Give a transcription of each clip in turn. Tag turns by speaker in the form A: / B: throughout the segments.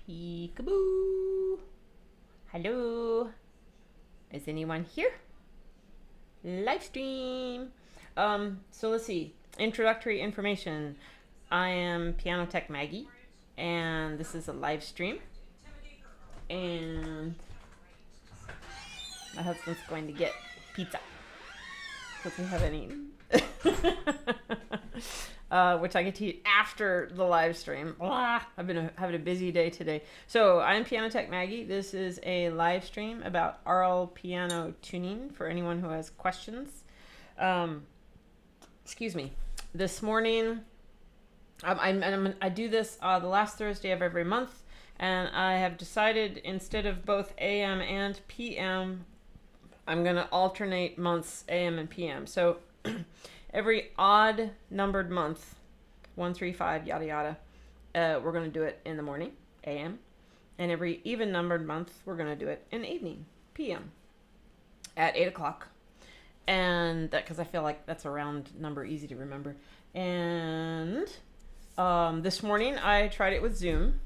A: Peekaboo. Hello. Is anyone here? Live stream. So let's see. Introductory information. I am Piano Tech Maggie, and this is a live stream. And my husband's going to get pizza because we haven't eaten. Which I get to eat after the live stream. I've been having a busy day today. So I'm Piano Tech Maggie. This is a live stream about RL piano tuning for anyone who has questions. Excuse me. This morning, I do this the last Thursday of every month, and I have decided instead of both AM and PM, I'm going to alternate months AM and PM. So every odd numbered month, 1, 3, 5, yada yada, we're going to do it in the morning, AM. And every even numbered month, we're going to do it in the evening, PM, at 8 o'clock. And that, because I feel like that's a round number, easy to remember. And this morning, I tried it with Zoom.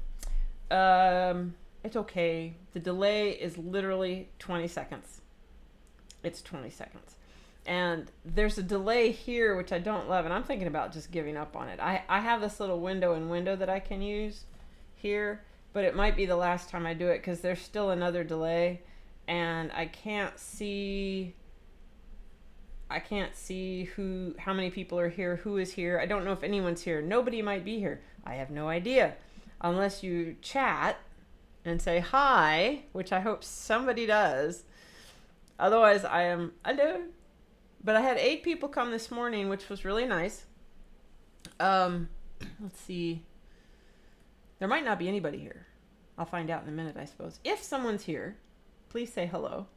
A: It's okay. The delay is literally 20 seconds. It's 20 seconds. And there's a delay here, which I don't love, and I'm thinking about just giving up on it. I have this little window that I can use here, but it might be the last time I do it because there's still another delay, and I can't see how many people are here, who is here. I don't know if anyone's here. Nobody might be here. I have no idea. Unless you chat and say hi, which I hope somebody does. Otherwise, I am alone. But I had 8 people come this morning, which was really nice. Let's see. There might not be anybody here. I'll find out in a minute, I suppose. If someone's here, please say hello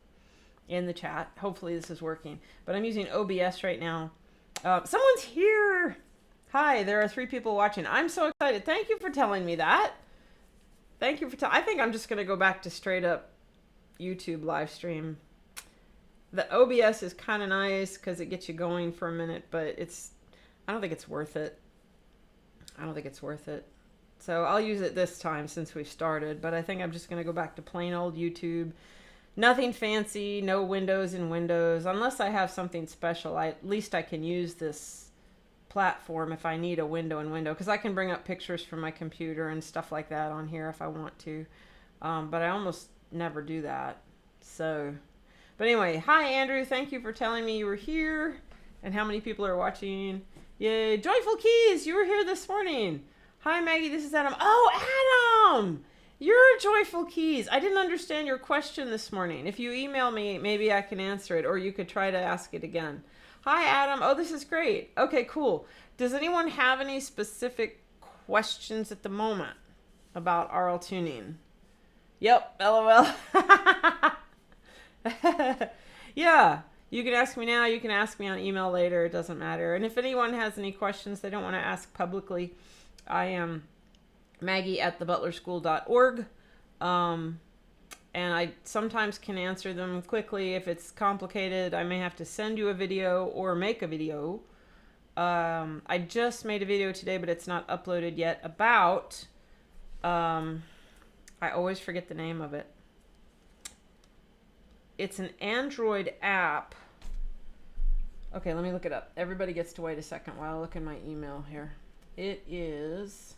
A: in the chat. Hopefully this is working. But I'm using OBS right now. Someone's here. Hi, there are 3 people watching. I'm so excited. Thank you for telling me that. Thank you for I think I'm just going to go back to straight up YouTube live stream. The OBS is kind of nice because it gets you going for a minute, but I don't think it's worth it. So I'll use it this time since we've started, but I think I'm just going to go back to plain old YouTube. Nothing fancy, no windows in Windows. Unless I have something special, at least I can use this platform if I need a window in Windows, because I can bring up pictures from my computer and stuff like that on here if I want to. But I almost never do that. But anyway, hi Andrew, thank you for telling me you were here and how many people are watching. Yay, Joyful Keys, you were here this morning. Hi Maggie, this is Adam. Oh, Adam, you're Joyful Keys. I didn't understand your question this morning. If you email me, maybe I can answer it, or you could try to ask it again. Hi Adam, oh, this is great. Okay, cool. Does anyone have any specific questions at the moment about RL tuning? Yep, LOL. Yeah, you can ask me now, you can ask me on email later, it doesn't matter. And if anyone has any questions they don't want to ask publicly, I am maggie@thebutlerschool.org, and I sometimes can answer them quickly. If it's complicated, I may have to send you a video or make a video. I just made a video today, but it's not uploaded yet, about I always forget the name of it. It's an Android app. Okay, let me look it up. Everybody gets to wait a second while I look in my email here. It is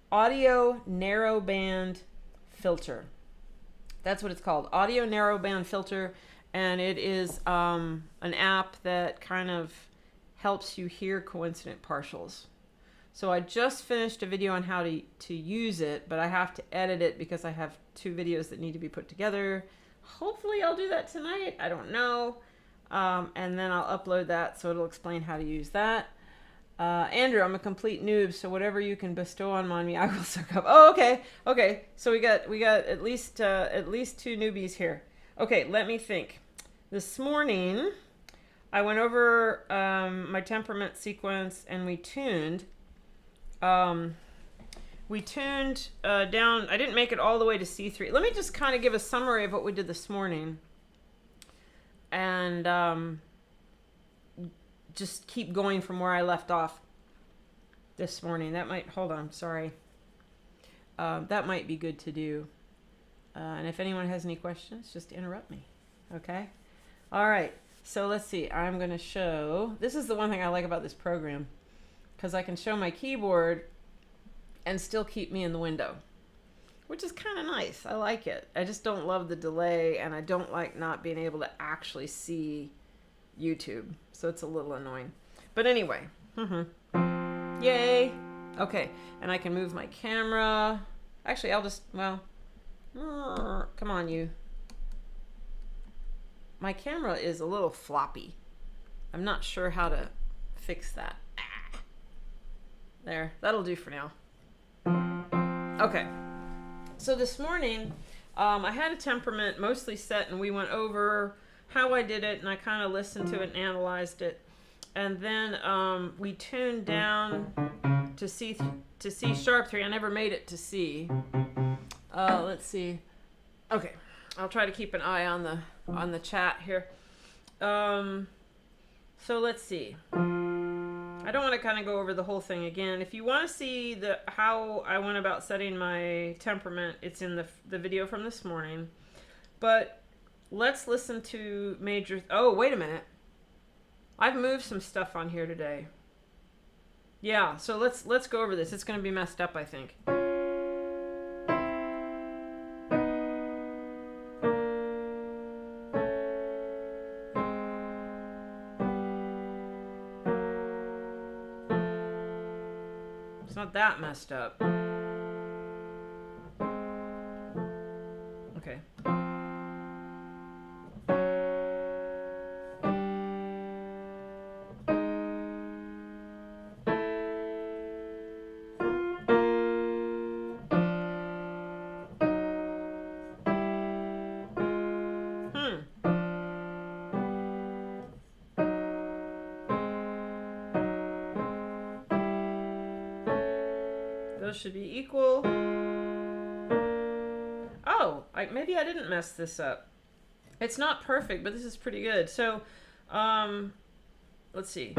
A: Audio Narrowband Filter. That's what it's called. Audio Narrowband Filter. And it is an app that kind of helps you hear coincident partials. So I just finished a video on how to use it, but I have to edit it because I have 2 videos that need to be put together. Hopefully I'll do that tonight. I don't know. And then I'll upload that so it'll explain how to use that. Andrew, I'm a complete noob, so whatever you can bestow on me, I will suck up. Oh, okay. Okay. So we got at least 2 newbies here. Okay, let me think. This morning I went over my temperament sequence and we tuned. Down, I didn't make it all the way to C3. Let me just kind of give a summary of what we did this morning. And just keep going from where I left off. this morning. That might, hold on, sorry. That might be good to do. And if anyone has any questions, just interrupt me. Okay? All right. So let's see. I'm going to show, this is the one thing I like about this program, because I can show my keyboard and still keep me in the window, which is kind of nice. I like it. I just don't love the delay, and I don't like not being able to actually see YouTube. So it's a little annoying. But anyway. Yay. Okay. And I can move my camera. Actually, I'll just, well, come on, you. My camera is a little floppy. I'm not sure how to fix that. There. That'll do for now. Okay. So this morning, I had a temperament mostly set, and we went over how I did it, and I kind of listened to it and analyzed it. And then we tuned down to C sharp 3. I never made it to C. Let's see. Okay, I'll try to keep an eye on the chat here. So let's see. I don't want to kind of go over the whole thing again. If you want to see how I went about setting my temperament, it's in the video from this morning. But let's listen to major. Oh, wait a minute. I've moved some stuff on here today. Yeah, so let's go over this. It's going to be messed up, I think. It's not that messed up. Okay. Those should be equal. Oh, maybe I didn't mess this up. It's not perfect, but this is pretty good. So, let's see.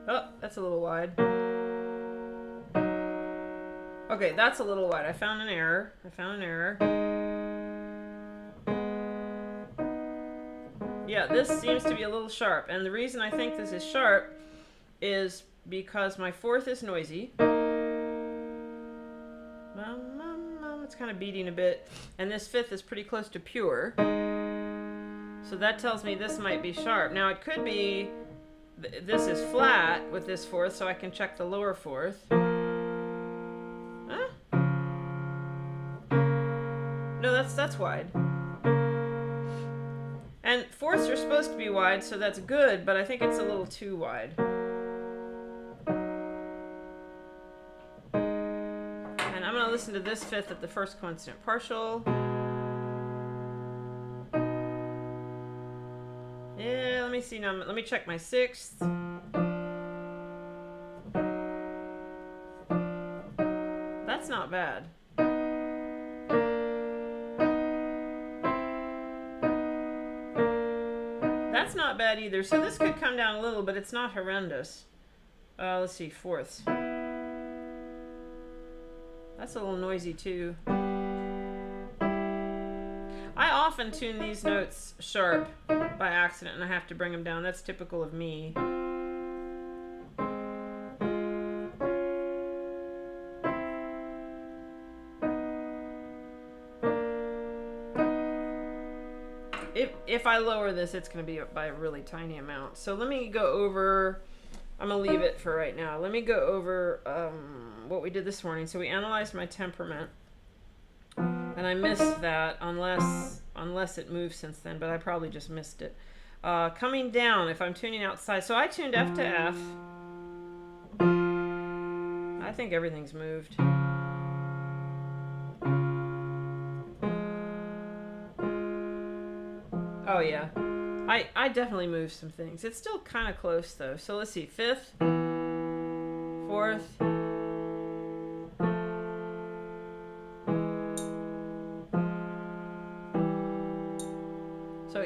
A: Oh, that's a little wide. Okay, that's a little wide. I found an error. Yeah, this seems to be a little sharp. And the reason I think this is sharp is because my fourth is noisy. It's kind of beating a bit. And this fifth is pretty close to pure. So that tells me this might be sharp. Now it could be this is flat with this fourth, so I can check the lower fourth. No, that's wide. And fourths are supposed to be wide, so that's good, but I think it's a little too wide. And I'm going to listen to this fifth at the first coincident partial. Yeah, let me see now. Let me check my sixth. That's not bad. That's not bad either. So this could come down a little, but it's not horrendous. Let's see, fourths. That's a little noisy too. I often tune these notes sharp by accident, and I have to bring them down. That's typical of me. If I lower this, it's going to be by a really tiny amount. So let me go over, I'm going to leave it for right now. Let me go over what we did this morning. So we analyzed my temperament, and I missed that unless it moved since then, but I probably just missed it. Coming down, if I'm tuning outside, so I tuned F to F. I think everything's moved. Oh yeah, I definitely moved some things. It's still kind of close though. So let's see, fifth, fourth,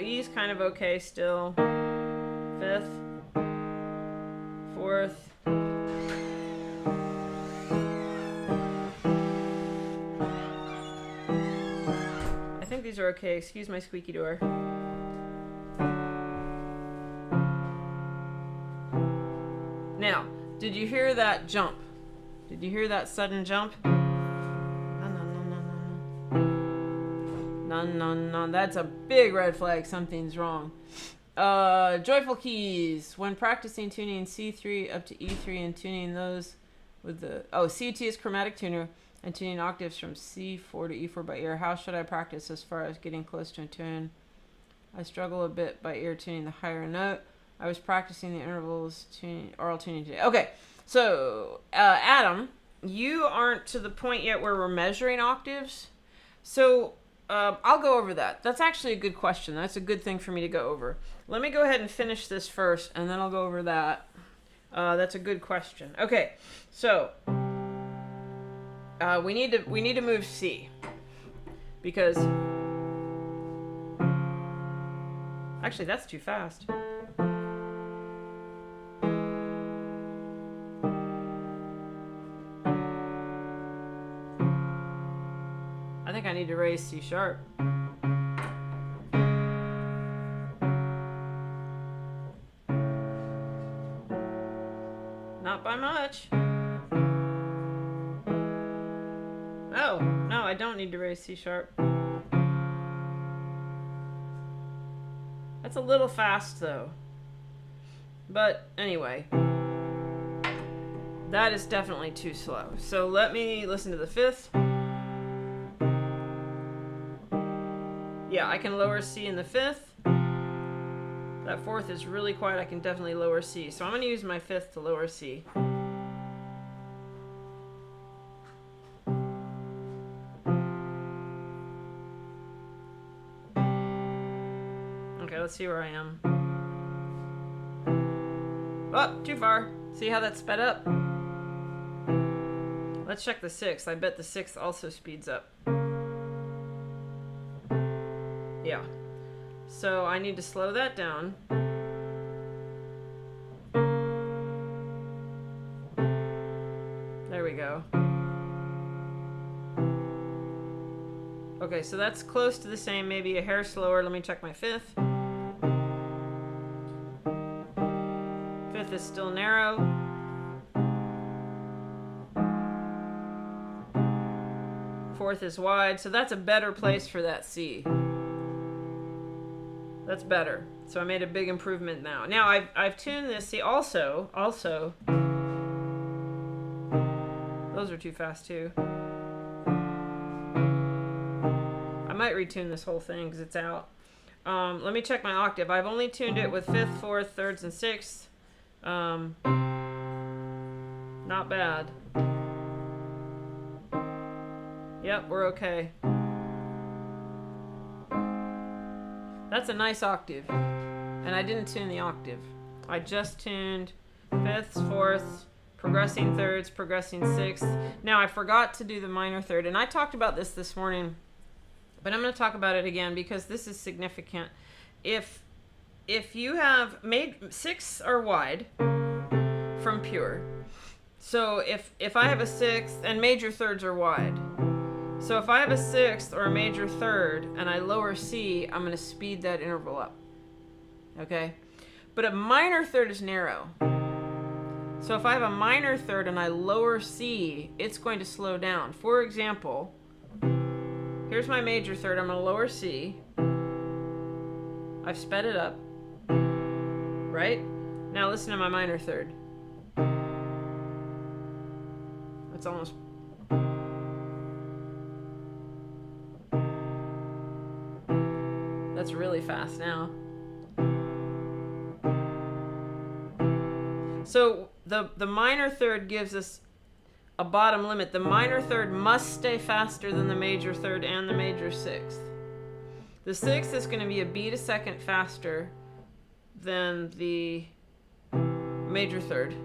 A: E's kind of okay still. Fifth, fourth. I think these are okay. Excuse my squeaky door. Now, did you hear that jump? Did you hear that sudden jump? No, that's a big red flag. Something's wrong. Joyful keys. When practicing tuning C3 up to E3 and tuning those with the... Oh, CT is chromatic tuner and tuning octaves from C4 to E4 by ear. How should I practice as far as getting close to a tune? I struggle a bit by ear tuning the higher note. I was practicing the intervals oral tuning today. Okay, so Adam, you aren't to the point yet where we're measuring octaves. So I'll go over that. That's actually a good question. That's a good thing for me to go over. Let me go ahead and finish this first, and then I'll go over that. That's a good question. Okay, so we need to move C because actually that's too fast. I think I need to raise C sharp. Not by much. Oh, no, I don't need to raise C sharp. That's a little fast though. But anyway, that is definitely too slow. So let me listen to the fifth. Yeah, I can lower C in the fifth. That fourth is really quiet. I can definitely lower C. So I'm going to use my fifth to lower C. Okay, let's see where I am. Oh, too far. See how that sped up? Let's check the sixth. I bet the sixth also speeds up. Yeah. So I need to slow that down. There we go. Okay, so that's close to the same, maybe a hair slower. Let me check my fifth. Fifth is still narrow. Fourth is wide, so that's a better place for that C. That's better. So I made a big improvement now. Now I've tuned this. See, also, those are too fast too. I might retune this whole thing because it's out. Let me check my octave. I've only tuned it with fifth, fourth, thirds, and sixths. Not bad. Yep, we're okay. That's a nice octave. And I didn't tune the octave. I just tuned fifths, fourths, progressing thirds, progressing sixths. Now, I forgot to do the minor third. And I talked about this morning. But I'm going to talk about it again because this is significant. If you have made sixths are wide from pure. So if I have a sixth, and major thirds are wide. So if I have a sixth or a major third and I lower C, I'm going to speed that interval up. Okay? But a minor third is narrow. So if I have a minor third and I lower C, it's going to slow down. For example, here's my major third. I'm going to lower C. I've sped it up. Right? Now listen to my minor third. It's almost... That's really fast now. So the minor third gives us a bottom limit. The minor third must stay faster than the major third and the major sixth. The sixth is going to be a beat a second faster than the major third.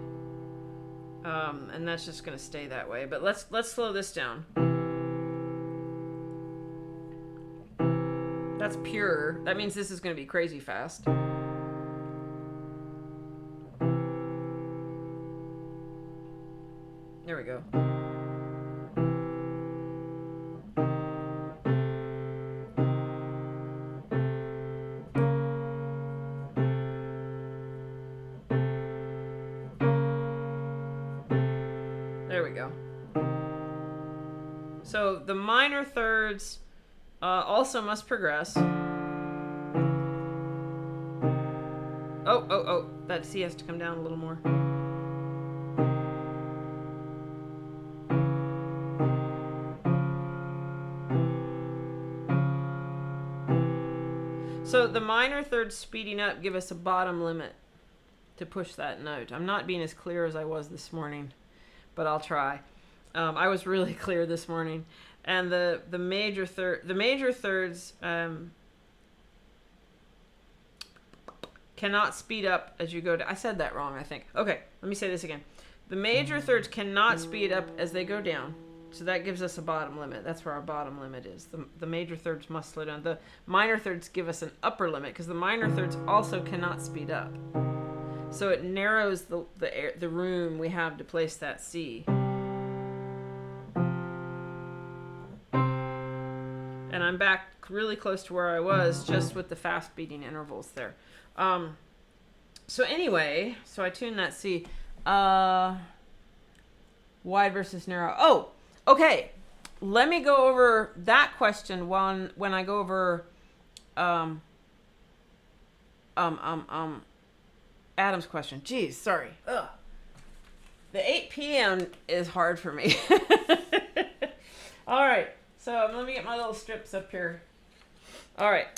A: And that's just going to stay that way. But let's slow this down. That's pure. That means this is going to be crazy fast. There we go. There we go. So the minor thirds also must progress. Oh, that C has to come down a little more. So the minor thirds speeding up give us a bottom limit to push that note. I'm not being as clear as I was this morning, but I'll try. I was really clear this morning. And the major thirds cannot speed up as you go to... I said that wrong, I think. Okay, let me say this again. The major thirds cannot speed up as they go down. So that gives us a bottom limit. That's where our bottom limit is. The major thirds must slow down. The minor thirds give us an upper limit because the minor thirds also cannot speed up. So it narrows the room we have to place that C. And I'm back really close to where I was just with the fast beating intervals there. So anyway, so I tuned that C. Wide versus narrow. Oh, okay. Let me go over that question when I go over Adam's question. Geez, sorry. Ugh. The 8 p.m. is hard for me. All right. So let me get my little strips up here. All right.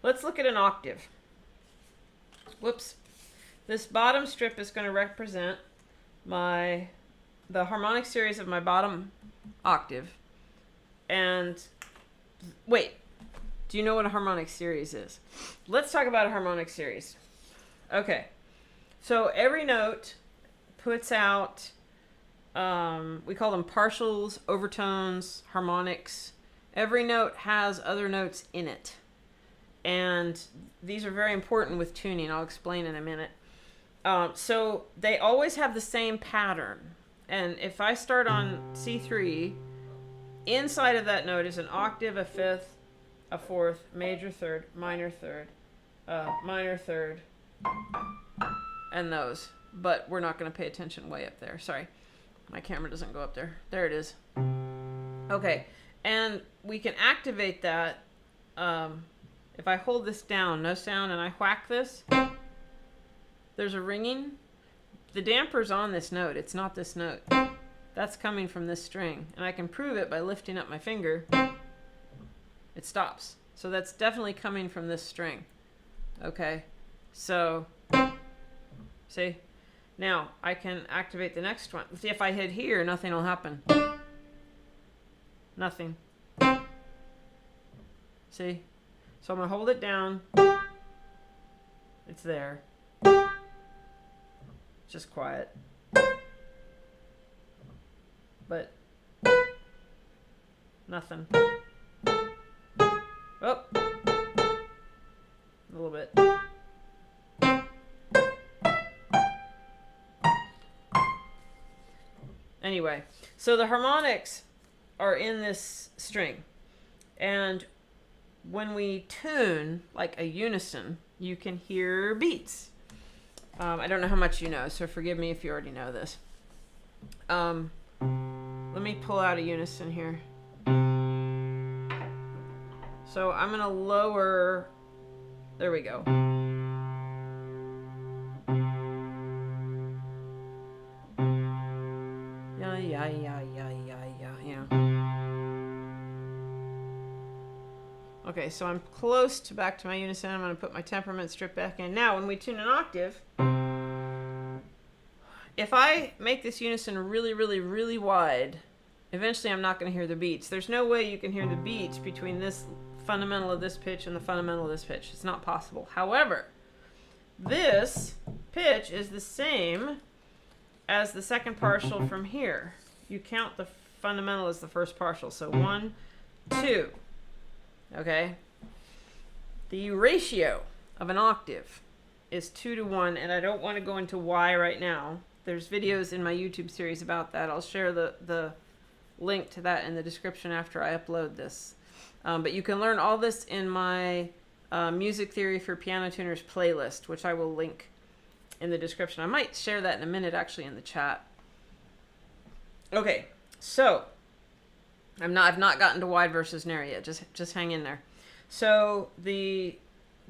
A: Let's look at an octave. Whoops. This bottom strip is going to represent the harmonic series of my bottom octave. And wait, do you know what a harmonic series is? Let's talk about a harmonic series. Okay. So every note puts out, we call them partials, overtones, harmonics. Every note has other notes in it. And these are very important with tuning. I'll explain in a minute. So they always have the same pattern. And if I start on C3, inside of that note is an octave, a fifth, a fourth, major third, minor third, and those. But we're not going to pay attention way up there. Sorry. My camera doesn't go up there. There it is. Okay. And we can activate that. If I hold this down, no sound, and I whack this, there's a ringing. The damper's on this note. It's not this note. That's coming from this string. And I can prove it by lifting up my finger. It stops. So that's definitely coming from this string. Okay. So, see? Now, I can activate the next one. See, if I hit here, nothing will happen. Nothing. See? So I'm going to hold it down. It's there. Just quiet. But nothing. Oh. A little bit. Anyway, so the harmonics are in this string. And when we tune like a unison, you can hear beats. I don't know how much you know, so forgive me if you already know this. Let me pull out a unison here. So I'm going to lower... There we go. Okay, so I'm close to back to my unison. I'm going to put my temperament strip back in. Now, when we tune an octave, if I make this unison really, really, really wide, eventually I'm not going to hear the beats. There's no way you can hear the beats between this fundamental of this pitch and the fundamental of this pitch. It's not possible. However, this pitch is the same as the second partial from here. You count the fundamental as the first partial. So 1, 2. Okay? The ratio of an octave is 2 to 1, and I don't want to go into why right now. There's videos in my YouTube series about that. I'll share the link to that in the description after I upload this. But you can learn all this in my Music Theory for Piano Tuners playlist, which I will link in the description. I might share that in a minute, actually, in the chat. Okay, so I've not gotten to wide versus narrow yet. Just hang in there. So the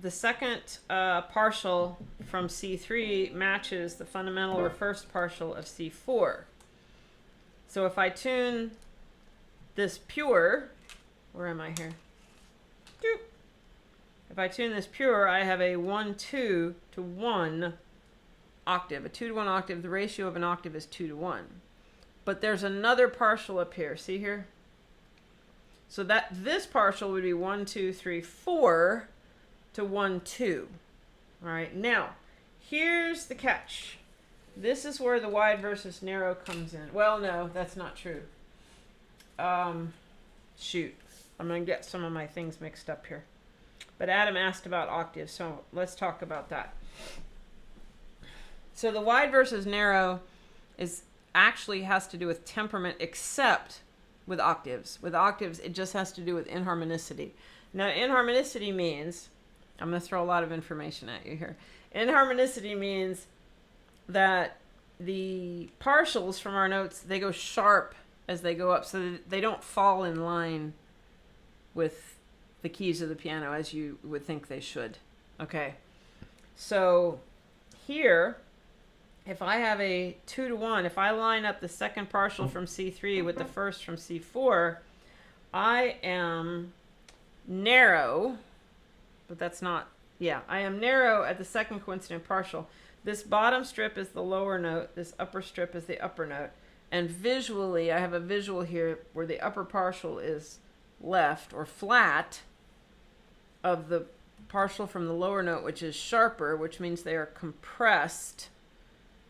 A: second partial from C3 matches the fundamental or first partial of C4. So if I tune this pure, where am I here? Doop. If I tune this pure, I have a 1, 2 to 1 octave. A 2 to 1 octave, the ratio of an octave is 2 to 1. But there's another partial up here. See here? So that this partial would be 1, 2, 3, 4 to 1, 2. All right. Now, here's the catch. This is where the wide versus narrow comes in. Well, no, that's not true. Shoot. I'm going to get some of my things mixed up here. But Adam asked about octaves, so let's talk about that. So the wide versus narrow actually has to do with temperament, except with octaves. With octaves, it just has to do with inharmonicity. Now, inharmonicity means, I'm going to throw a lot of information at you here. Inharmonicity means that the partials from our notes, they go sharp as they go up, so that they don't fall in line with the keys of the piano as you would think they should. Okay, so here, if I have a 2 to 1, if I line up the second partial from C3 with the first from C4, I am narrow, but that's not, yeah, I am narrow at the second coincident partial. This bottom strip is the lower note, this upper strip is the upper note, and visually, I have a visual here where the upper partial is left or flat of the partial from the lower note, which is sharper, which means they are compressed,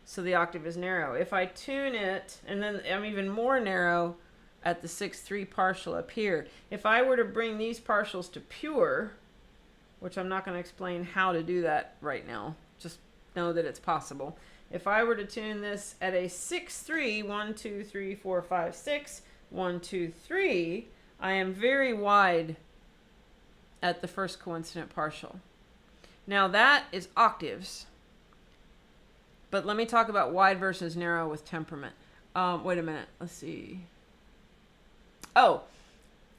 A: so the octave is narrow. If I tune it, and then I'm even more narrow at the 6-3 partial up here. If I were to bring these partials to pure, which I'm not going to explain how to do that right now, just know that it's possible. If I were to tune this at a 6-3, 1, 2, 3, 4, 5, 6, 1, 2, 3, I am very wide at the first coincident partial. Now that is octaves. But let me talk about wide versus narrow with temperament. Wait a minute. Let's see. Oh,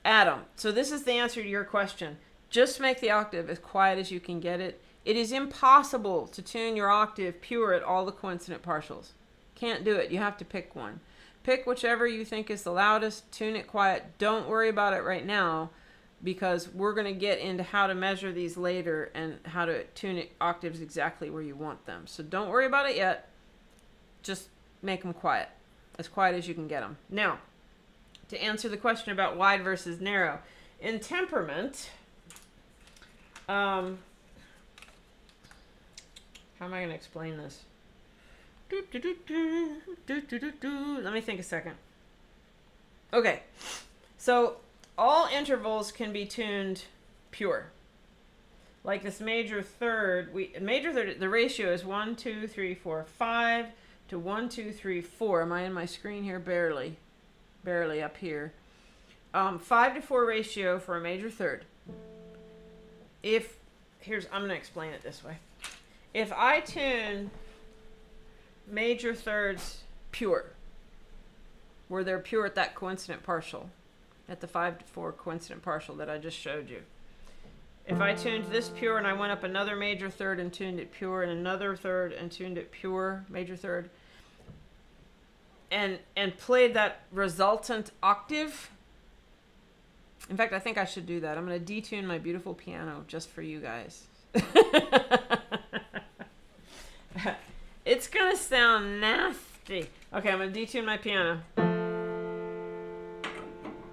A: Adam. So this is the answer to your question. Just make the octave as quiet as you can get it. It is impossible to tune your octave pure at all the coincident partials. Can't do it. You have to pick one. Pick whichever you think is the loudest. Tune it quiet. Don't worry about it right now, because we're going to get into how to measure these later and how to tune it octaves exactly where you want them. So don't worry about it yet. Just make them quiet. As quiet as you can get them. Now, to answer the question about wide versus narrow. In temperament, how am I going to explain this? Let me think a second. Okay, so all intervals can be tuned pure. Like this major third, the ratio is 1, 2, 3, 4, 5 to 1, 2, 3, 4. Am I in my screen here? Barely up here. 5 to 4 ratio for a major third. I'm going to explain it this way. If I tune major thirds pure, where they're pure at that coincident partial, at the 5 to 4 coincident partial that I just showed you. If I tuned this pure and I went up another major third and tuned it pure, and another third and tuned it pure, major third, and played that resultant octave. In fact, I think I should do that. I'm going to detune my beautiful piano just for you guys. It's going to sound nasty. Okay, I'm going to detune my piano.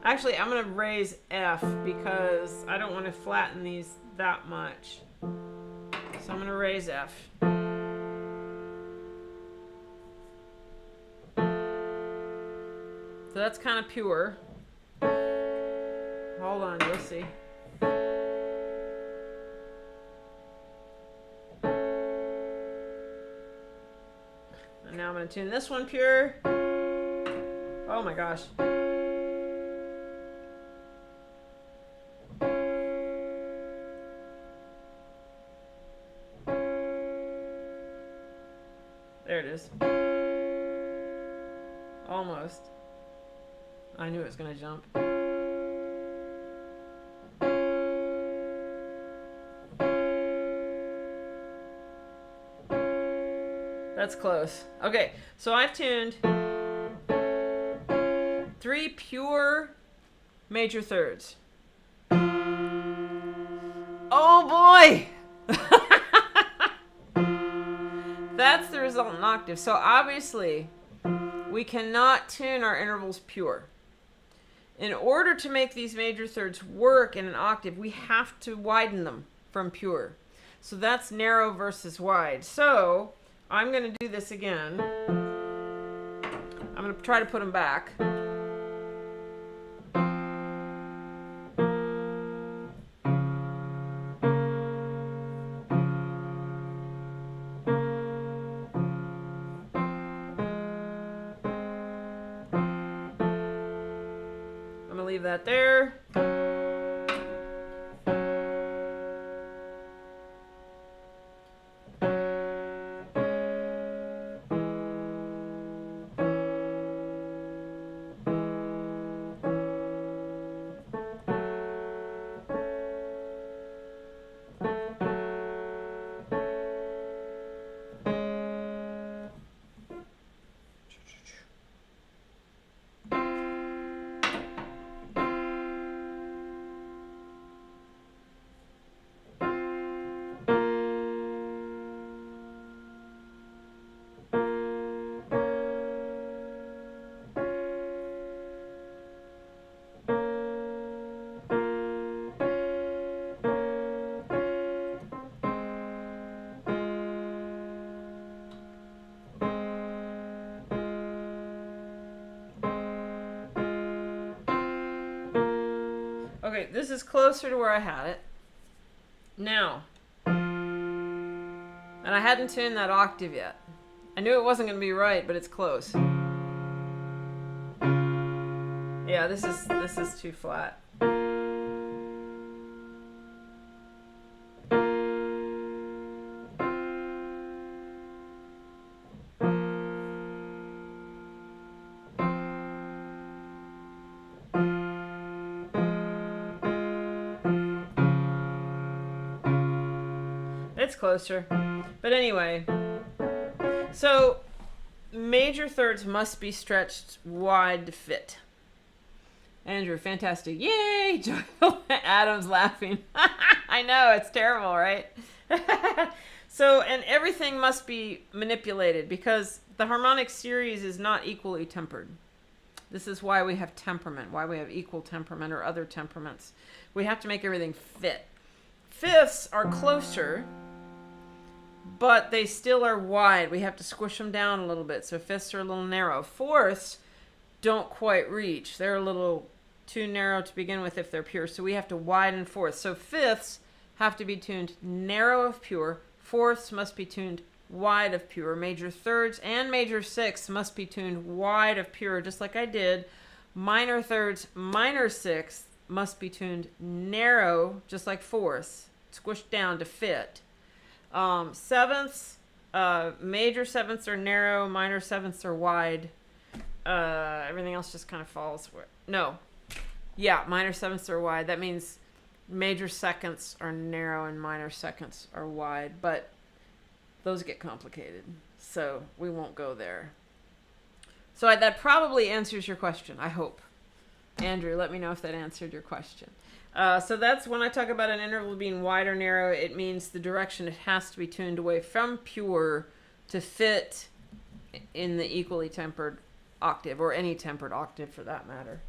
A: Actually, I'm going to raise F because I don't want to flatten these that much. So I'm going to raise F. So that's kind of pure. Hold on, you'll see. And now I'm going to tune this one pure. Oh my gosh. There it is. Almost. I knew it was going to jump. That's close. Okay, so I've tuned 3 pure major thirds. Oh boy! That's the resultant octave. So obviously, we cannot tune our intervals pure. In order to make these major thirds work in an octave, we have to widen them from pure. So that's narrow versus wide. So I'm going to do this again. I'm going to try to put them back. Leave that there. Okay, this is closer to where I had it. Now, and I hadn't tuned that octave yet. I knew it wasn't going to be right, but it's close. Yeah, this is too flat. It's closer. But anyway, so major thirds must be stretched wide to fit. Andrew, fantastic. Yay! Adam's laughing. I know, it's terrible, right? So, and everything must be manipulated because the harmonic series is not equally tempered. This is why we have temperament, why we have equal temperament or other temperaments. We have to make everything fit. Fifths are closer, but they still are wide. We have to squish them down a little bit. So fifths are a little narrow. Fourths don't quite reach. They're a little too narrow to begin with if they're pure. So we have to widen fourths. So fifths have to be tuned narrow of pure. Fourths must be tuned wide of pure. Major thirds and major sixths must be tuned wide of pure, just like I did. Minor thirds, minor sixths must be tuned narrow, just like fourths, squished down to fit. Sevenths, major sevenths are narrow, minor sevenths are wide. Everything else just kind of falls where, no. Yeah, minor sevenths are wide. That means major seconds are narrow and minor seconds are wide, but those get complicated, so we won't go there. So that probably answers your question, I hope. Andrew, let me know if that answered your question. So that's when I talk about an interval being wide or narrow, it means the direction it has to be tuned away from pure to fit in the equally tempered octave, or any tempered octave for that matter.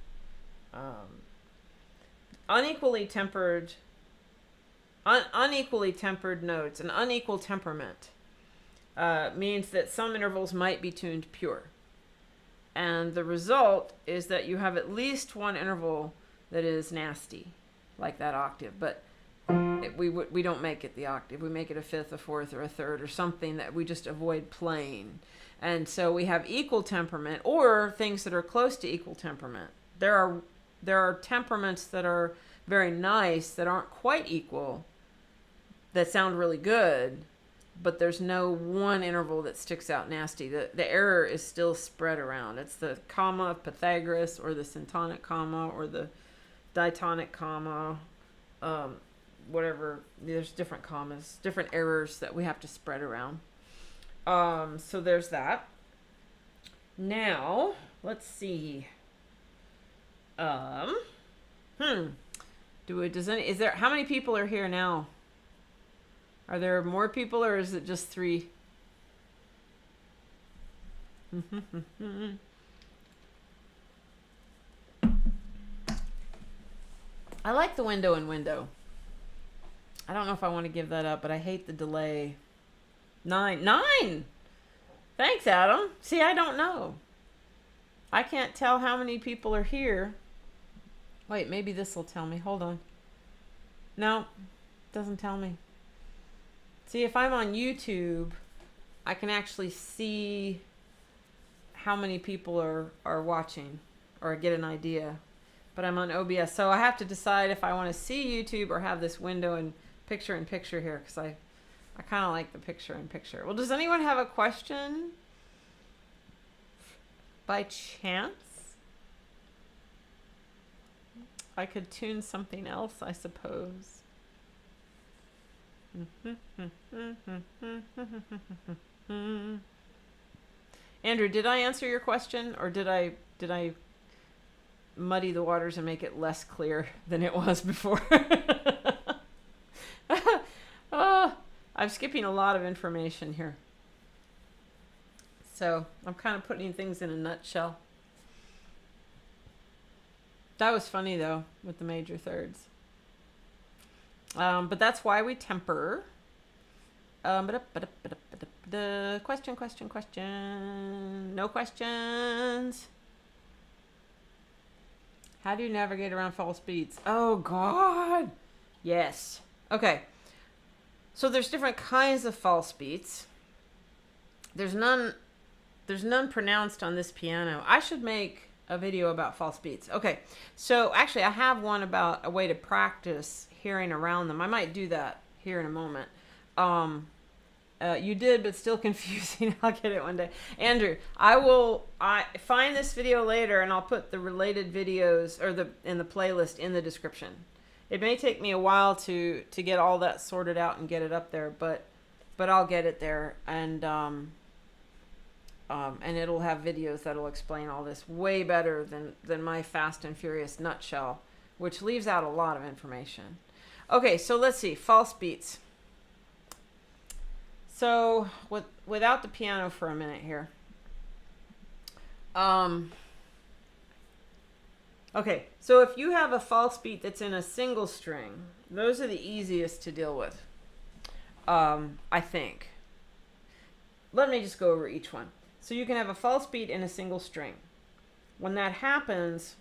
A: Unequally tempered notes, an unequal temperament, means that some intervals might be tuned pure. And the result is that you have at least one interval that is nasty. like that octave, but we don't make it the octave. We make it a fifth, a fourth, or a third, or something that we just avoid playing. And so we have equal temperament, or things that are close to equal temperament. There are temperaments that are very nice that aren't quite equal, that sound really good, but there's no one interval that sticks out nasty. The error is still spread around. It's the comma of Pythagoras, or the syntonic comma, or the diatonic comma, whatever. There's different commas, different errors that we have to spread around. So there's that. Now, let's see. How many people are here now? Are there more people, or is it just 3? I like the window and window. I don't know if I want to give that up, but I hate the delay. 9. Thanks, Adam. See, I don't know. I can't tell how many people are here. Wait, maybe this will tell me. Hold on. No, doesn't tell me. See, if I'm on YouTube, I can actually see how many people are watching, or get an idea. But I'm on OBS, so I have to decide if I want to see YouTube or have this window and picture here, because I kind of like the picture in picture. Well, does anyone have a question? By chance? I could tune something else, I suppose. Andrew, did I answer your question, or did I muddy the waters and make it less clear than it was before? I'm skipping a lot of information here. So I'm kind of putting things in a nutshell. That was funny, though, with the major thirds. But that's why we temper. Question. No questions. How do you navigate around false beats? Oh, God. Yes. Okay. So there's different kinds of false beats. There's none pronounced on this piano. I should make a video about false beats. Okay. So actually I have one about a way to practice hearing around them. I might do that here in a moment. You did, but still confusing. I'll get it one day. Andrew, I find this video later, and I'll put the related videos in the playlist in the description. It may take me a while to get all that sorted out and get it up there, but I'll get it there, and it'll have videos that'll explain all this way better than my fast and furious nutshell, which leaves out a lot of information. Okay, so let's see, false beats. So without the piano for a minute here. Okay, so if you have a false beat that's in a single string, those are the easiest to deal with, I think. Let me just go over each one. So you can have a false beat in a single string. When that happens,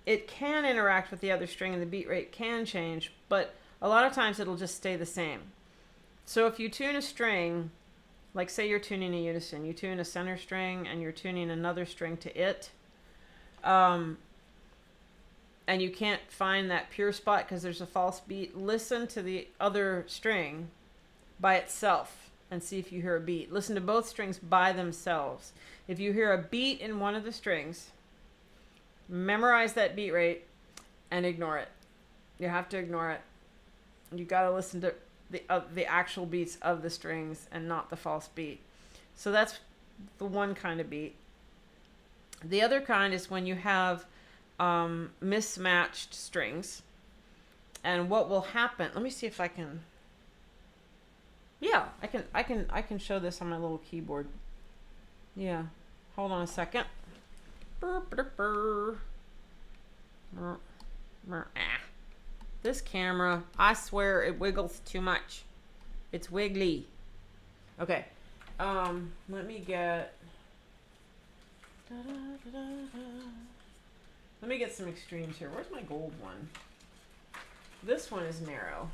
A: it can interact with the other string and the beat rate can change, but a lot of times it'll just stay the same. So if you tune a string, like say you're tuning a unison, you tune a center string and you're tuning another string to it, and you can't find that pure spot because there's a false beat, listen to the other string by itself and see if you hear a beat. Listen to both strings by themselves. If you hear a beat in one of the strings, memorize that beat rate and ignore it. You have to ignore it. You got to listen to the actual beats of the strings and not the false beat. So that's the one kind of beat. The other kind is when you have mismatched strings, and what will happen, let me see if I can, yeah, I can show this on my little keyboard. Yeah, hold on a second. This camera, I swear it wiggles too much. It's wiggly. Okay, let me get some extremes here. Where's my gold one? This one is narrow.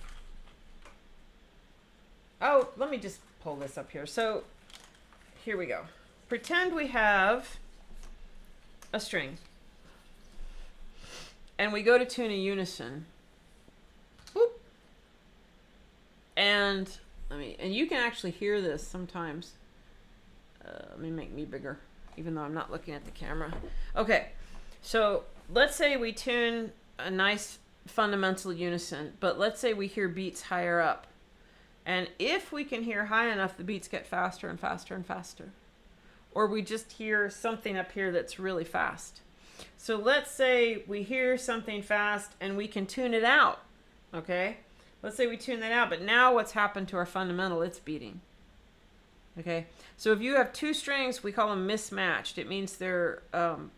A: Oh, let me just pull this up here. So here we go. Pretend we have a string. And we go to tune a unison. Whoop. And you can actually hear this sometimes. Let me make me bigger, even though I'm not looking at the camera. Okay, so let's say we tune a nice fundamental unison, but let's say we hear beats higher up. And if we can hear high enough, the beats get faster and faster and faster. Or we just hear something up here that's really fast. So let's say we hear something fast and we can tune it out, okay? Let's say we tune that out, but now what's happened to our fundamental? It's beating, okay? So if you have two strings, we call them mismatched. It means their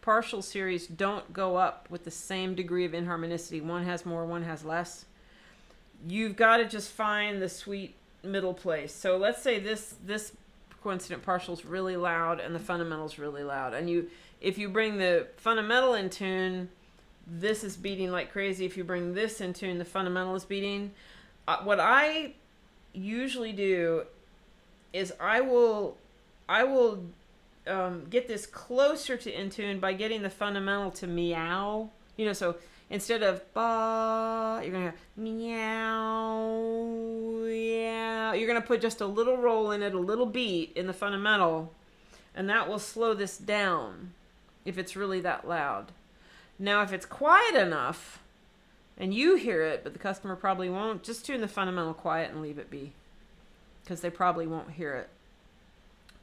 A: partial series don't go up with the same degree of inharmonicity. One has more, one has less. You've got to just find the sweet middle place. So let's say this coincident partial is really loud and the fundamental is really loud. And if you bring the fundamental in tune, this is beating like crazy. If you bring this in tune, the fundamental is beating. What I usually do is I will get this closer to in tune by getting the fundamental to meow. You know, so instead of ba, you're gonna hear meow, yeah. You're gonna put just a little roll in it, a little beat in the fundamental, and that will slow this down if it's really that loud. Now, if it's quiet enough, and you hear it, but the customer probably won't, just tune the fundamental quiet and leave it be, because they probably won't hear it.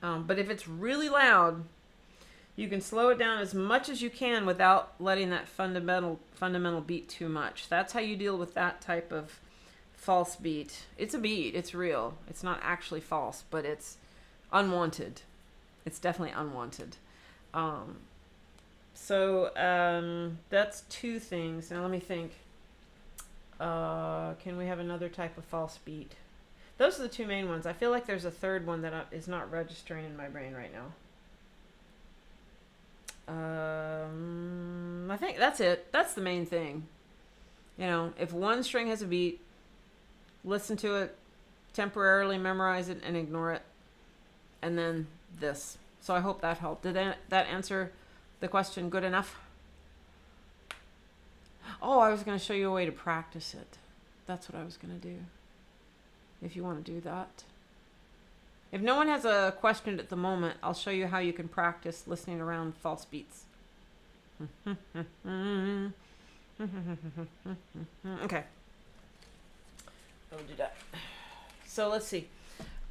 A: But if it's really loud, you can slow it down as much as you can without letting that fundamental beat too much. That's how you deal with that type of false beat. It's a beat. It's real. It's not actually false, but it's unwanted. It's definitely unwanted. So that's two things. Now let me think. Can we have another type of false beat? Those are the two main ones. I feel like there's a third one that is not registering in my brain right now. I think that's it. That's the main thing. You know, if one string has a beat, listen to it, temporarily memorize it, and ignore it. And then this. So I hope that helped. Did that answer the question good enough? Oh, I was going to show you a way to practice it. That's what I was going to do. If you want to do that. If no one has a question at the moment, I'll show you how you can practice listening around false beats. Okay. I'll do that. So let's see.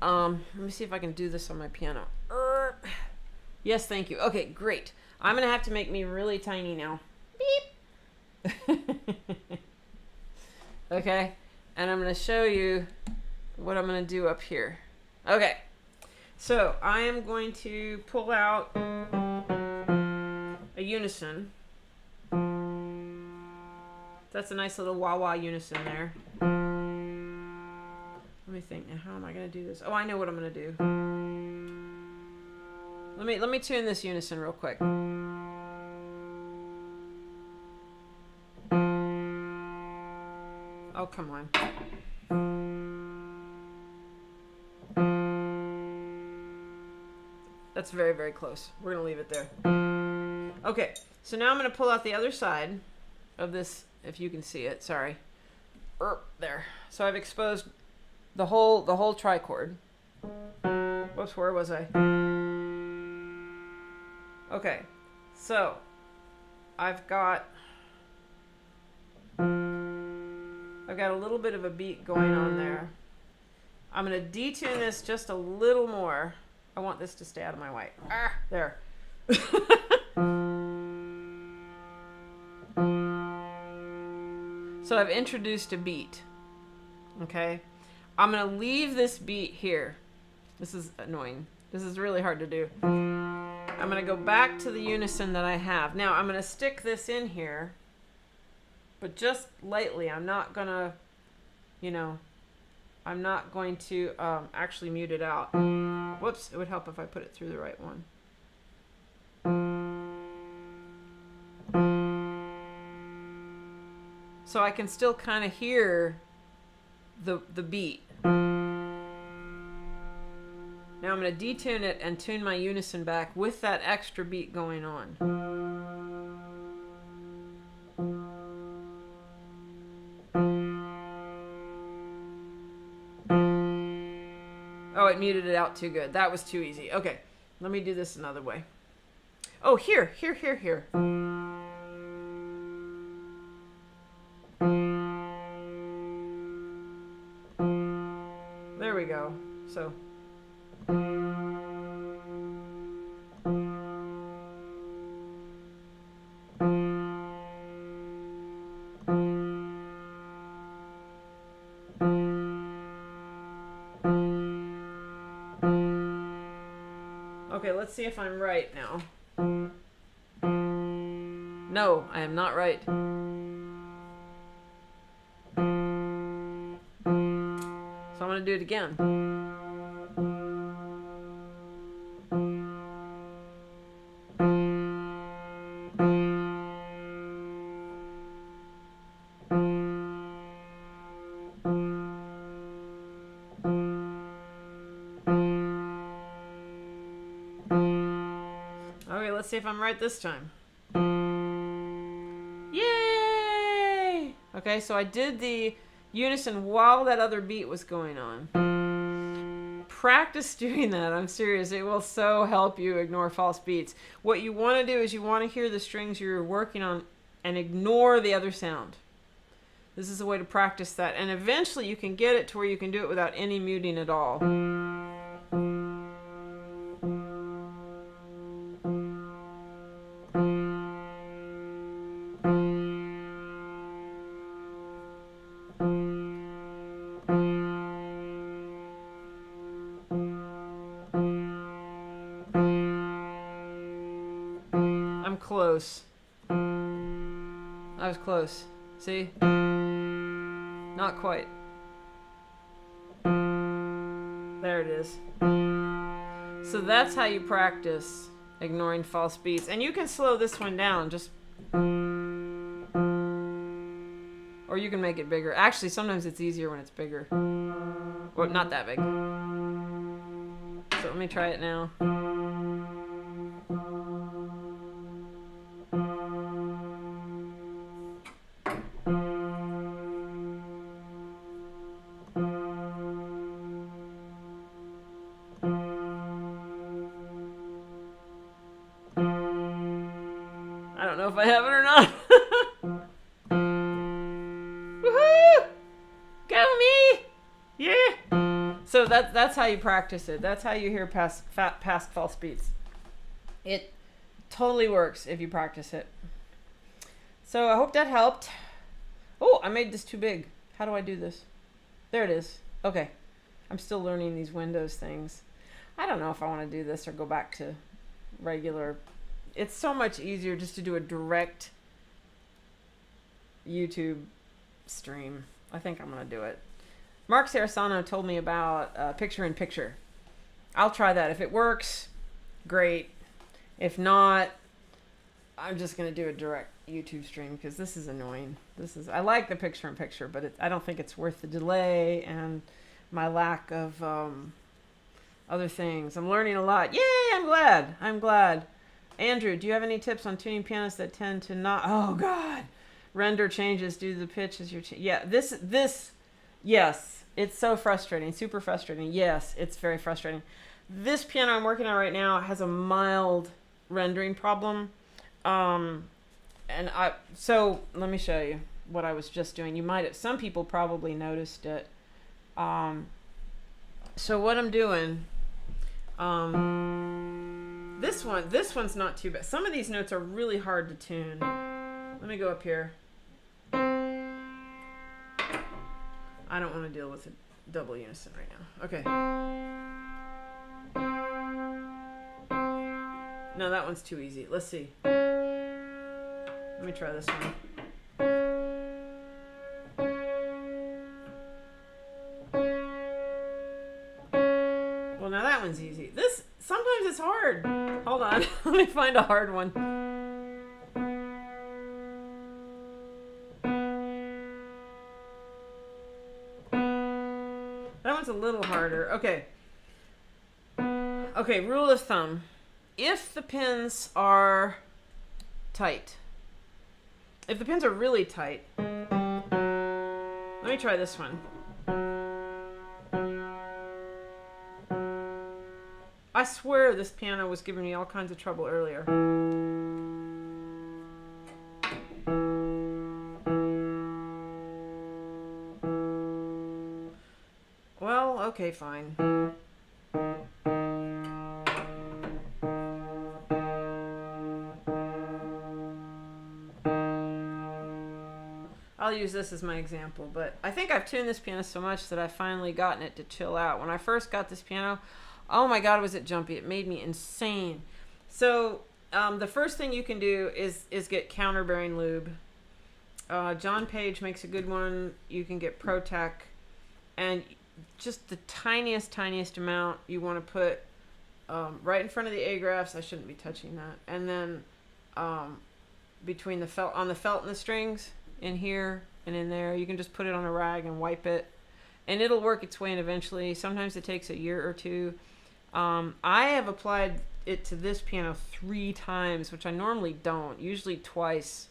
A: Let me see if I can do this on my piano. Yes, thank you. Okay, great. I'm going to have to make me really tiny now. Beep. Okay. And I'm going to show you what I'm going to do up here. Okay. So I am going to pull out a unison. That's a nice little wah-wah unison there. Let me think. Now, how am I going to do this? Oh, I know what I'm going to do. Let me tune this unison real quick. Oh, come on. That's very, very close. We're going to leave it there. Okay, so now I'm going to pull out the other side of this, if you can see it. Sorry. There. So I've exposed the whole trichord. Whoops, where was I? Okay, so I've got a little bit of a beat going on there. I'm going to detune this just a little more. I want this to stay out of my way. There. So I've introduced a beat. Okay. I'm going to leave this beat here. This is annoying. This is really hard to do. I'm going to go back to the unison that I have. Now I'm going to stick this in here, but just lightly. I'm not going to, I'm not going to actually mute it out. Whoops, it would help if I put it through the right one. so I can still kind of hear the beat. Now I'm going to detune it and tune my unison back with that extra beat going on. Oh, it muted it out too good. That was too easy. Okay, let me do this another way. Oh, here. There we go. So. Okay, let's see if I'm right now. No, I am not right. So I'm going to do it again. Okay, let's see if I'm right this time. Yay! Okay, so I did the unison while that other beat was going on. Practice doing that. I'm serious. It will so help you ignore false beats. What you want to do is you want to hear the strings you're working on and ignore the other sound. This is a way to practice that. And eventually you can get it to where you can do it without any muting at all. Close. I was close. See? Not quite. There it is. So that's how you practice ignoring false beats. And you can slow this one down, just... Or you can make it bigger. Actually, sometimes it's easier when it's bigger. Well, not that big. So let me try it now. I don't know if I have it or not. Woohoo! Go me! Yeah! So that's how you practice it. That's how you hear past false beats. It totally works if you practice it. So I hope that helped. Oh, I made this too big. How do I do this? There it is. Okay. I'm still learning these Windows things. I don't know if I want to do this or go back to regular. It's so much easier just to do a direct YouTube stream. I think I'm going to do it. Mark Sarasano told me about picture-in-picture. I'll try that. If it works, great. If not, I'm just going to do a direct YouTube stream because this is annoying. I like the picture-in-picture, but I don't think it's worth the delay and my lack of other things. I'm learning a lot. Yay! I'm glad. Andrew, do you have any tips on tuning pianos that tend to not... Oh, God. Render changes due to the pitch as your... Yeah, this... Yes, it's so frustrating. Super frustrating. Yes, it's very frustrating. This piano I'm working on right now has a mild rendering problem. So let me show you what I was just doing. Some people probably noticed it. So what I'm doing... This one's not too bad. Some of these notes are really hard to tune. Let me go up here. I don't want to deal with a double unison right now. Okay. No, that one's too easy. Let's see. Let me try this one. Well, now that one's easy. Sometimes it's hard. Hold on. Let me find a hard one. little harder. Okay. Okay, rule of thumb. If the pins are tight, if the pins are really tight, let me try this one. I swear this piano was giving me all kinds of trouble earlier. Well, okay, fine. I'll use this as my example, but I think I've tuned this piano so much that I've finally gotten it to chill out. When I first got this piano, oh my God, was it jumpy. It made me insane. So the first thing you can do is get counterbearing lube. John Page makes a good one. You can get ProTech, and just the tiniest amount you want to put right in front of the A-graphs. I shouldn't be touching that. And then between the felt, on the felt and the strings, in here and in there, you can just put it on a rag and wipe it, and it'll work its way in eventually. Sometimes it takes a year or two. I have applied it to this piano 3 times, which I normally don't. Usually twice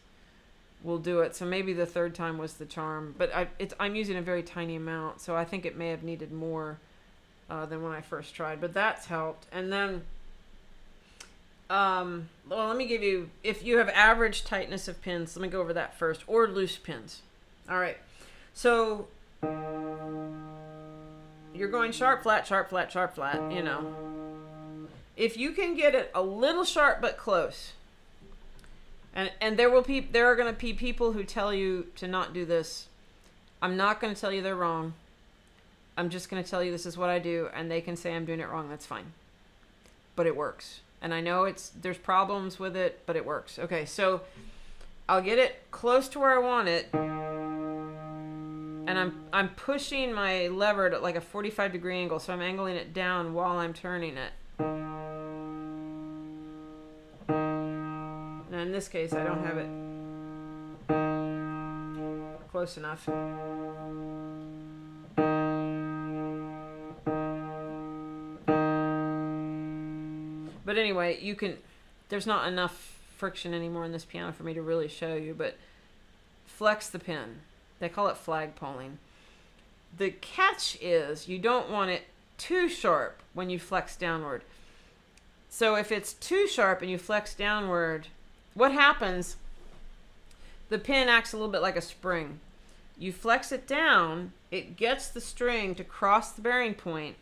A: will do it. So maybe the third time was the charm, but I'm using a very tiny amount, so I think it may have needed more than when I first tried, but that's helped. And then well, let me give you, if you have average tightness of pins, let me go over that first, or loose pins. All right. So you're going sharp, flat, sharp, flat, sharp, flat, you know. If you can get it a little sharp but close, and there are going to be people who tell you to not do this. I'm not going to tell you they're wrong. I'm just going to tell you this is what I do, and they can say I'm doing it wrong. That's fine. But it works. And I know there's problems with it, but it works. Okay, so I'll get it close to where I want it, and I'm pushing my lever at like a 45-degree angle, so I'm angling it down while I'm turning it. And in this case, I don't have it close enough. But anyway, there's not enough friction anymore in this piano for me to really show you, but flex the pin. They call it flagpoling. The catch is you don't want it too sharp when you flex downward. So if it's too sharp and you flex downward, what happens, the pin acts a little bit like a spring. You flex it down, it gets the string to cross the bearing point,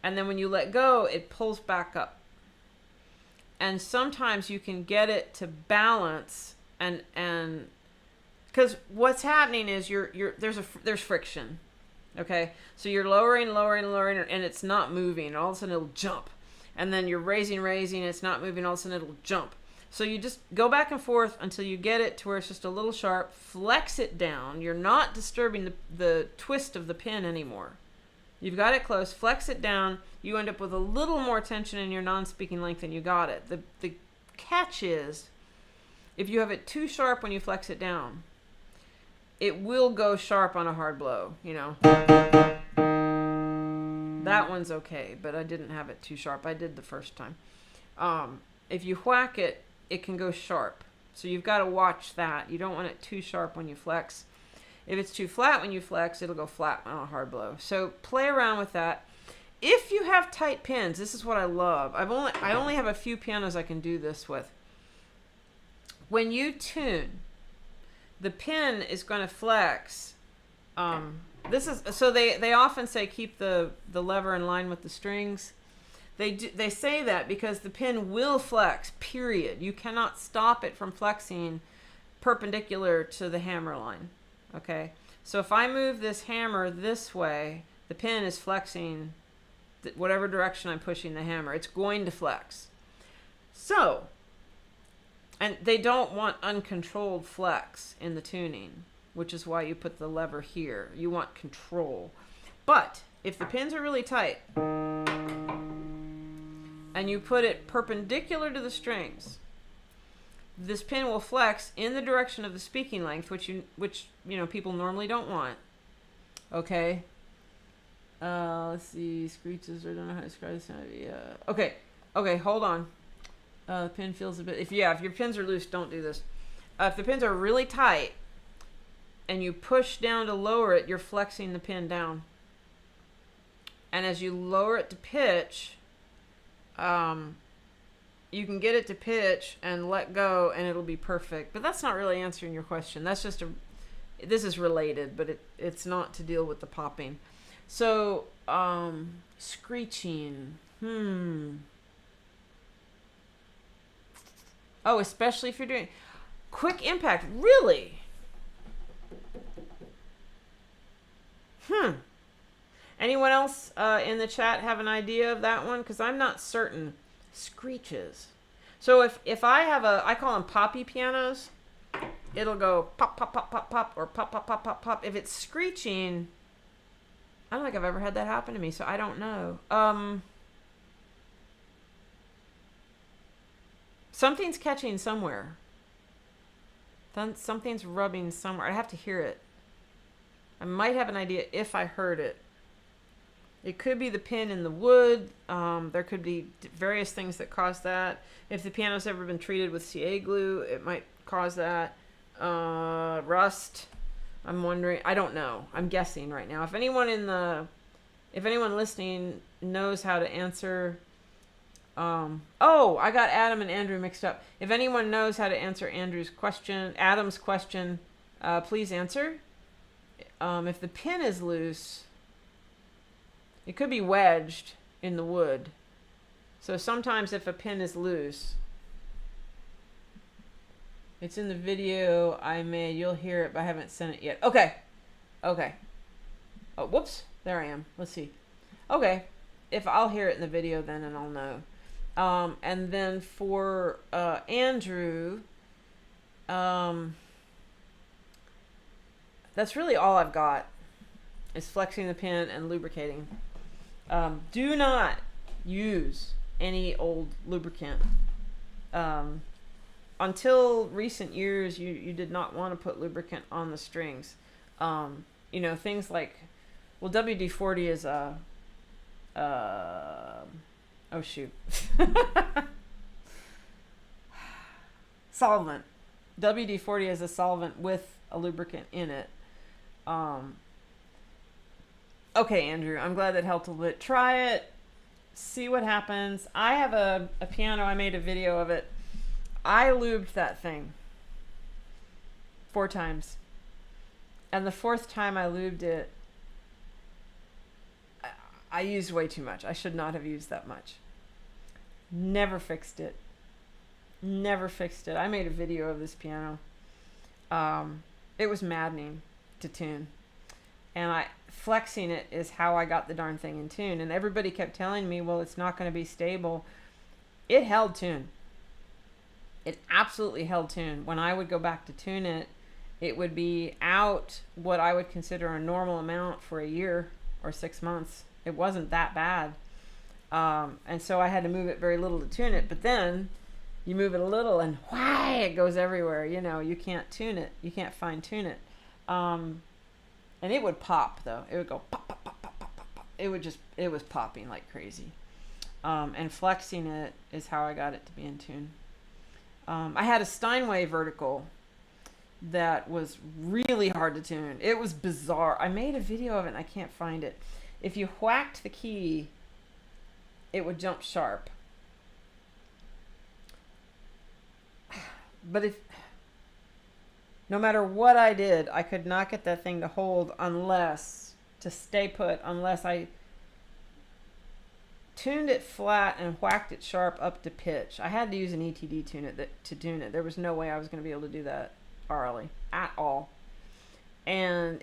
A: and then when you let go, it pulls back up. And sometimes you can get it to balance, and because what's happening is there's friction. Okay, so you're lowering, and it's not moving, and all of a sudden it'll jump. And then you're raising, it's not moving, all of a sudden it'll jump. So you just go back and forth until you get it to where it's just a little sharp, flex it down. You're not disturbing the twist of the pin anymore. You've got it close, flex it down, you end up with a little more tension in your non-speaking length than you got it. The catch is, if you have it too sharp when you flex it down, it will go sharp on a hard blow, you know. That one's okay, but I didn't have it too sharp. I did the first time. If you whack it, it can go sharp. So you've got to watch that. You don't want it too sharp when you flex. If it's too flat when you flex, it'll go flat on a hard blow. So play around with that. If you have tight pins, this is what I love. I only have a few pianos I can do this with. When you tune, the pin is going to flex. They often say keep the lever in line with the strings. They say that because the pin will flex, period. You cannot stop it from flexing perpendicular to the hammer line. Okay, so if I move this hammer this way, the pin is flexing whatever direction I'm pushing the hammer. It's going to flex. So, and they don't want uncontrolled flex in the tuning, which is why you put the lever here. You want control. But if the pins are really tight and you put it perpendicular to the strings, this pin will flex in the direction of the speaking length, which people normally don't want. Okay? Let's see. Screeches. I don't know how to describe this. Okay. Okay. Hold on. The pin feels a bit. If your pins are loose, don't do this. If the pins are really tight, and you push down to lower it, you're flexing the pin down. And as you lower it to pitch, you can get it to pitch and let go, and it'll be perfect. But that's not really answering your question. That's just this is related, but it's not to deal with the popping. So, screeching. Oh, especially if you're doing quick impact. Really? Anyone else in the chat have an idea of that one? Because I'm not certain. Screeches. So if I have I call them poppy pianos, it'll go pop, pop, pop, pop, pop, or pop, pop, pop, pop, pop. If it's screeching, I don't think I've ever had that happen to me, so I don't know. Something's catching somewhere. Something's rubbing somewhere. I have to hear it. I might have an idea if I heard it. It could be the pin in the wood. There could be various things that cause that. If the piano's ever been treated with CA glue, it might cause that. Rust. I'm wondering. I don't know. I'm guessing right now. If anyone listening knows how to answer. I got Adam and Andrew mixed up. If anyone knows how to answer Adam's question, please answer. If the pin is loose, it could be wedged in the wood. So sometimes if a pin is loose, it's in the video I made. You'll hear it, but I haven't sent it yet. Okay. Oh, whoops. There I am. Let's see. Okay. If I'll hear it in the video then, and I'll know. And then for Andrew, that's really all I've got is flexing the pin and lubricating. Do not use any old lubricant. Until recent years, you did not want to put lubricant on the strings. Things like, well, WD-40 is a, oh shoot. Solvent. WD-40 is a solvent with a lubricant in it. Okay, Andrew, I'm glad that helped a little bit. Try it. See what happens. I have a piano. I made a video of it. I lubed that thing 4 times. And the 4th time I lubed it, I used way too much. I should not have used that much. Never fixed it. I made a video of this piano. It was maddening to tune. And flexing it is how I got the darn thing in tune. And everybody kept telling me, well, it's not going to be stable. It held tune. It absolutely held tune. When I would go back to tune it, it would be out what I would consider a normal amount for a year or 6 months. It wasn't that bad. And so I had to move it very little to tune it. But then you move it a little and why it goes everywhere. You can't tune it. You can't fine tune it. And it would pop though. It would go pop, pop, pop, pop, pop, pop, pop. It was popping like crazy. And flexing it is how I got it to be in tune. I had a Steinway vertical that was really hard to tune. It was bizarre. I made a video of it and I can't find it. If you whacked the key, it would jump sharp. But no matter what I did, I could not get that thing to hold to stay put, unless I tuned it flat and whacked it sharp up to pitch. I had to use an ETD to tune it. There was no way I was going to be able to do that orally at all. And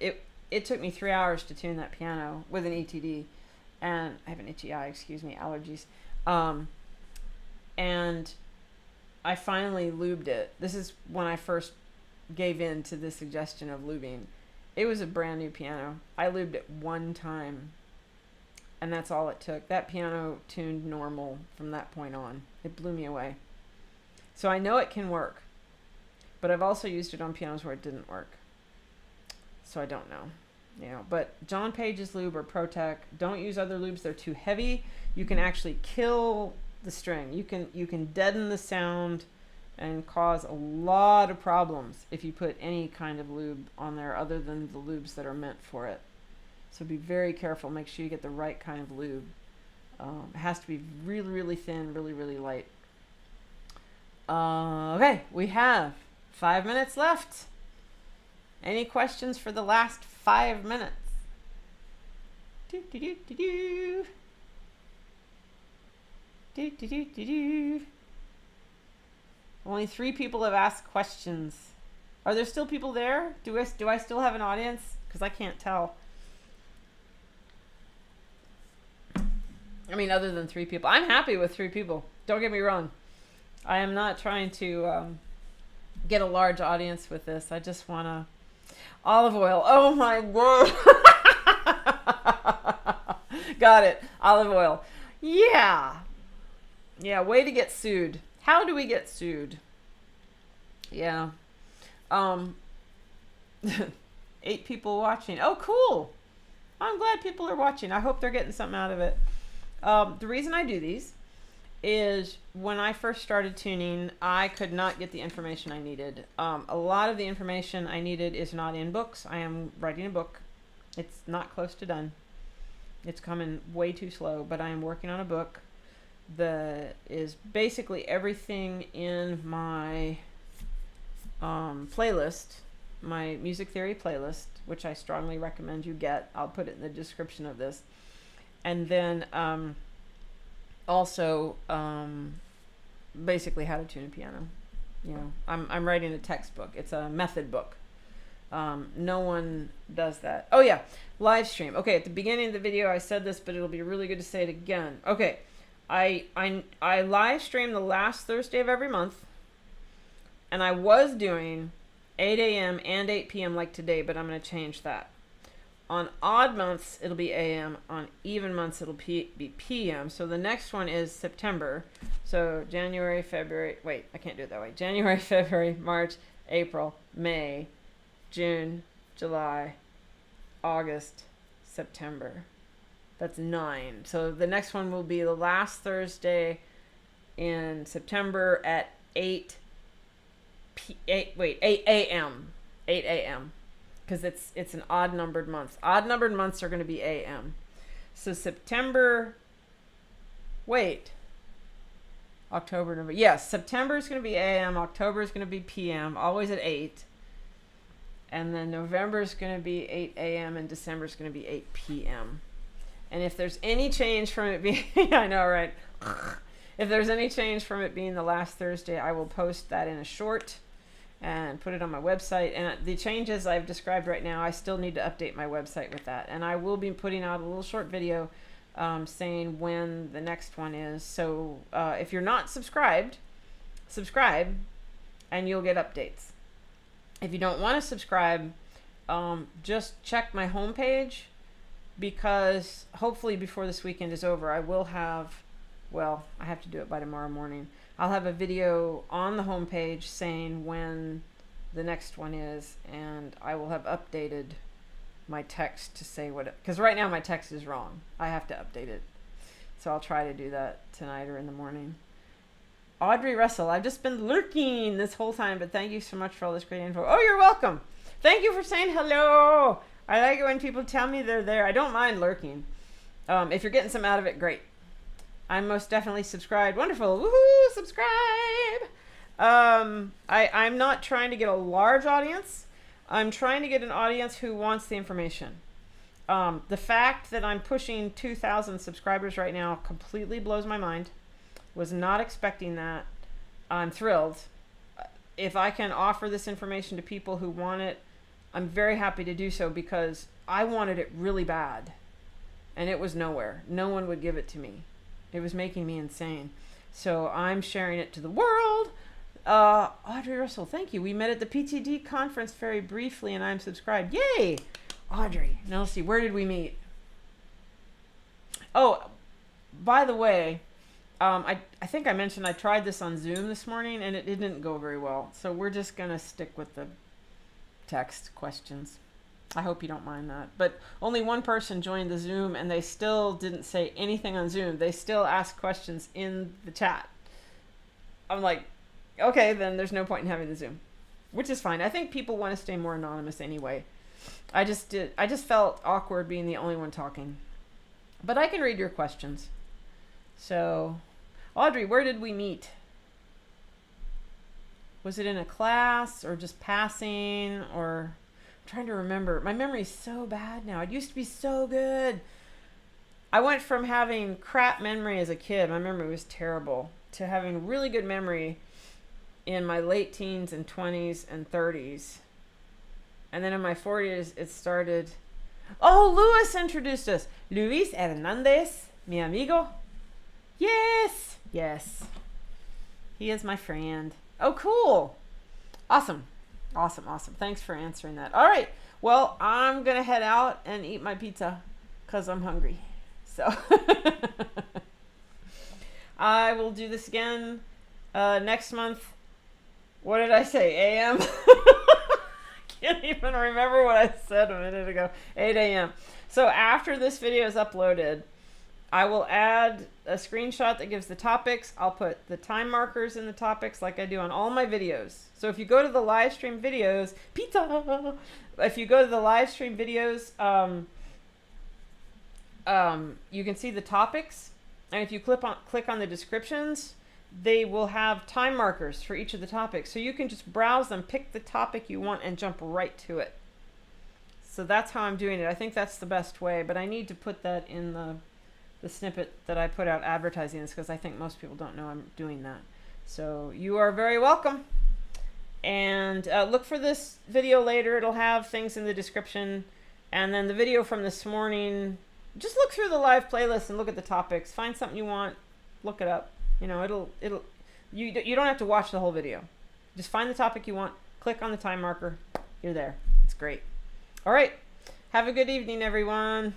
A: it took me 3 hours to tune that piano with an ETD. And I have an itchy eye, allergies. And I finally lubed it. This is when I first gave in to the suggestion of lubing. It was a brand new piano. I lubed it 1 time. And that's all it took. That piano tuned normal from that point on. It blew me away. So I know it can work. But I've also used it on pianos where it didn't work. So I don't know. You know, but John Page's lube or ProTech, don't use other lubes. They're too heavy. You can actually kill the string. You can deaden the sound and cause a lot of problems if you put any kind of lube on there other than the lubes that are meant for it. So be very careful. Make sure you get the right kind of lube. It has to be really, really thin, really, really light. Okay, we have 5 minutes left. Any questions for the last 5 minutes? Do, do, do, do, do. Do, do, do, do, do. Only 3 people have asked questions. Are there still people there? Do I still have an audience? Because I can't tell. I mean, other than 3 people. I'm happy with 3 people. Don't get me wrong. I am not trying to get a large audience with this. I just want to... Olive oil. Oh my word. Got it. Olive oil. Yeah. Yeah, way to get sued. How do we get sued? Yeah. 8 people watching. Oh, cool. I'm glad people are watching. I hope they're getting something out of it. The reason I do these is when I first started tuning, I could not get the information I needed. A lot of the information I needed is not in books. I am writing a book. It's not close to done. It's coming way too slow, but I am working on a book that is basically everything in my playlist, my music theory playlist, which I strongly recommend you get. I'll put it in the description of this. And then also basically how to tune a piano. You know, I'm writing a textbook. It's a method book. No one does that. Oh yeah, live stream. Okay, at the beginning of the video I said this, but it'll be really good to say it again. Okay, I live stream the last Thursday of every month, and I was doing 8 a.m. and 8 p.m. like today, but I'm going to change that. On odd months, it'll be a.m. On even months, it'll be p.m. So the next one is September. So January, February, wait, I can't do it that way. January, February, March, April, May, June, July, August, September. That's 9. So the next one will be the last Thursday in September at 8 a.m. 8 a.m. Because it's an odd numbered month. Odd numbered months are going to be a.m. So September, October, November. Yes, September is going to be a.m. October is going to be p.m. Always at 8. And then November is going to be 8 a.m. and December is going to be 8 p.m. And if there's any change from it being, I know, right? If there's any change from it being the last Thursday, I will post that in a short and put it on my website. And the changes I've described right now, I still need to update my website with that. And I will be putting out a little short video saying when the next one is. So if you're not subscribed, subscribe and you'll get updates. If you don't want to subscribe, just check my homepage, because hopefully before this weekend is over, I will have, well, I have to do it by tomorrow morning. I'll have a video on the homepage saying when the next one is, and I will have updated my text to say what, because right now my text is wrong. I have to update it. So I'll try to do that tonight or in the morning. Audrey Russell, I've just been lurking this whole time, but thank you so much for all this great info. Oh, you're welcome. Thank you for saying hello. I like it when people tell me they're there. I don't mind lurking. If you're getting some out of it, great. I'm most definitely subscribed. Wonderful. Woohoo! Subscribe! I'm not trying to get a large audience. I'm trying to get an audience who wants the information. The fact that I'm pushing 2,000 subscribers right now completely blows my mind. Was not expecting that. I'm thrilled. If I can offer this information to people who want it, I'm very happy to do so, because I wanted it really bad. And it was nowhere. No one would give it to me. It was making me insane. So I'm sharing it to the world. Audrey Russell, thank you. We met at the PTD conference very briefly, and I'm subscribed. Yay! Audrey. Now let's see, where did we meet? Oh, by the way, I think I mentioned I tried this on Zoom this morning, and it didn't go very well. So we're just going to stick with the text questions. I hope you don't mind that. But only one person joined the Zoom, and they still didn't say anything on Zoom. They still asked questions in the chat. I'm like, okay, then there's no point in having the Zoom, which is fine. I think people want to stay more anonymous anyway. I just felt awkward being the only one talking. But I can read your questions. So, Audrey, where did we meet? Was it in a class or just passing, or I'm trying to remember. My memory's so bad now. It used to be so good. I went from having crap memory as a kid, my memory was terrible, to having really good memory in my late teens and 20s and 30s. And then in my 40s, it started. Oh, Luis introduced us. Luis Hernandez, mi amigo. Yes, yes. He is my friend. Oh, cool. Awesome. Awesome, awesome. Thanks for answering that. All right. Well, I'm going to head out and eat my pizza because I'm hungry. So I will do this again next month. What did I say? AM? Can't even remember what I said a minute ago. 8 a.m. So after this video is uploaded, I will add a screenshot that gives the topics. I'll put the time markers in the topics like I do on all my videos. So if you go to the live stream videos, pizza. If you go to the live stream videos, you can see the topics. And if you click on the descriptions, they will have time markers for each of the topics. So you can just browse them, pick the topic you want, and jump right to it. So that's how I'm doing it. I think that's the best way, but I need to put that in the snippet that I put out advertising this, because I think most people don't know I'm doing that. So you are very welcome. And look for this video later. It'll have things in the description. And then the video from this morning, just look through the live playlist and look at the topics. Find something you want, look it up. You know, you don't have to watch the whole video. Just find the topic you want, click on the time marker. You're there. It's great. All right. Have a good evening, everyone.